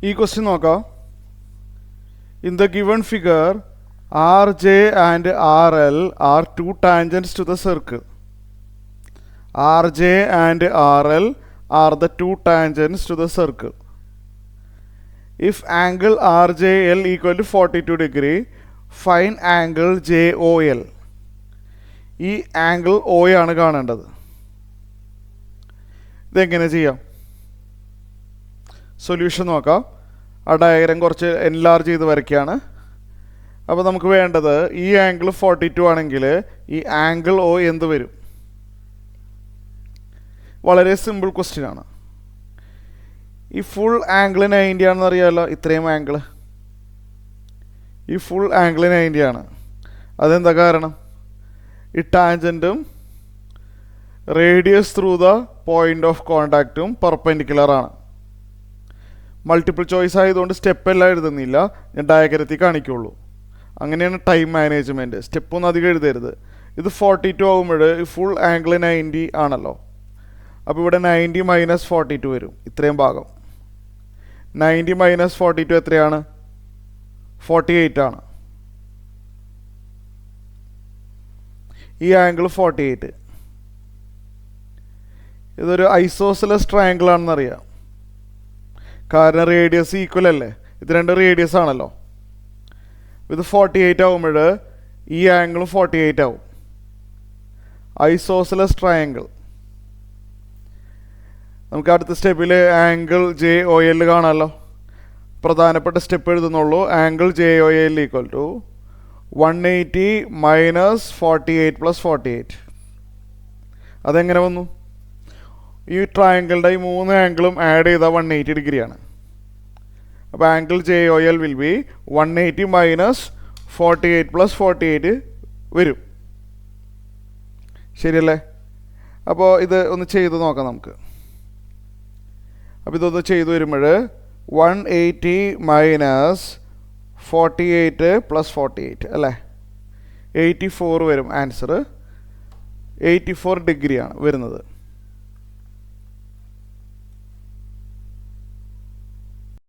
ഈ ക്വസ്റ്റ്യൻ നോക്കാം. In the given figure RJ and RL are two tangents to the circle. RJ and RL are the two tangents to the circle. If angle RJL equal to 42 degree, find angle JOL. ഈ angle O ആണ് കാണേണ്ടത്. ഇതെങ്ങനെ ചെയ്യാം? Solution നോക്കാം. ആ diagram കുറച്ച് enlarge ചെയ്ത് വരയ്ക്കുകയാണ്. അപ്പോൾ നമുക്ക് വേണ്ടത് ഈ ആംഗിൾ 42 ആണെങ്കിൽ ഈ ആംഗിൾ O എന്ത് വരും? വളരെ സിമ്പിൾ ക്വസ്റ്റ്യൻ ആണ്. ഈ ഫുൾ ആംഗിൾ 90 ആണെന്ന് അറിയാമല്ലോ. ഇത്രയും ആംഗിൾ, ഈ ഫുൾ ആംഗിൾ 90 ആണ്. അതെന്താ കാരണം? ഈ ടാൻജൻറ്റും radius through the point of കോണ്ടാക്റ്റും പെർപെൻഡിക്കുലർ ആണ്. മൾട്ടിപ്പിൾ ചോയ്സ് ആയതുകൊണ്ട് സ്റ്റെപ്പ് എല്ലാം എഴുതുന്നില്ല, ഞാൻ ഡയഗ്രത്തിൽ കാണിക്കുള്ളൂ. അങ്ങനെയാണ് ടൈം മാനേജ്മെൻറ്റ്. സ്റ്റെപ്പൊന്നും അധികം എഴുതരുത്. ഇത് 42 ആകുമ്പോൾ ഈ ഫുൾ ആംഗിൾ 90 ആണല്ലോ. അപ്പോൾ ഇവിടെ 90 മൈനസ് 42 വരും. ഇത്രയും ഭാഗം 90 മൈനസ് 42 എത്രയാണ്? 48 ആണ്. ഈ ആംഗിൾ 48. ഇതൊരു ഐസോസെലസ് ട്രയാങ്കിൾ ആണെന്നറിയാം, കാരണം റേഡിയസ് ഈക്വൽ അല്ലേ. ഇത് രണ്ട് റേഡിയസ് ആണല്ലോ. ഇത് 48 ആകുമ്പോൾ ഈ ആംഗിളും 48 ആവും. Isosceles triangle. നമുക്ക് അടുത്ത സ്റ്റെപ്പിൽ ആംഗിൾ JOL കാണാമല്ലോ. പ്രധാനപ്പെട്ട സ്റ്റെപ്പ് എഴുതുന്നുള്ളൂ. Angle JOL equal to 180 minus 48 plus 48. അതെങ്ങനെ വന്നു? ഈ ട്രയാങ്കിളുടെ ഈ മൂന്ന് ആംഗിളും ആഡ് ചെയ്താൽ 180 ഡിഗ്രിയാണ്. അപ്പോൾ angle JOL will be 180 minus 48 plus 48 വരും. ശരിയല്ലേ? അപ്പോൾ ഇത് ഒന്ന് ചെയ്ത് നോക്കാം നമുക്ക്. അപ്പോൾ ഇതൊന്ന് ചെയ്തു വരുമ്പോൾ 180 മൈനസ് 48 പ്ലസ് 48 അല്ലേ, 84 വരും. ആൻസർ 84 ഡിഗ്രിയാണ് വരുന്നത്.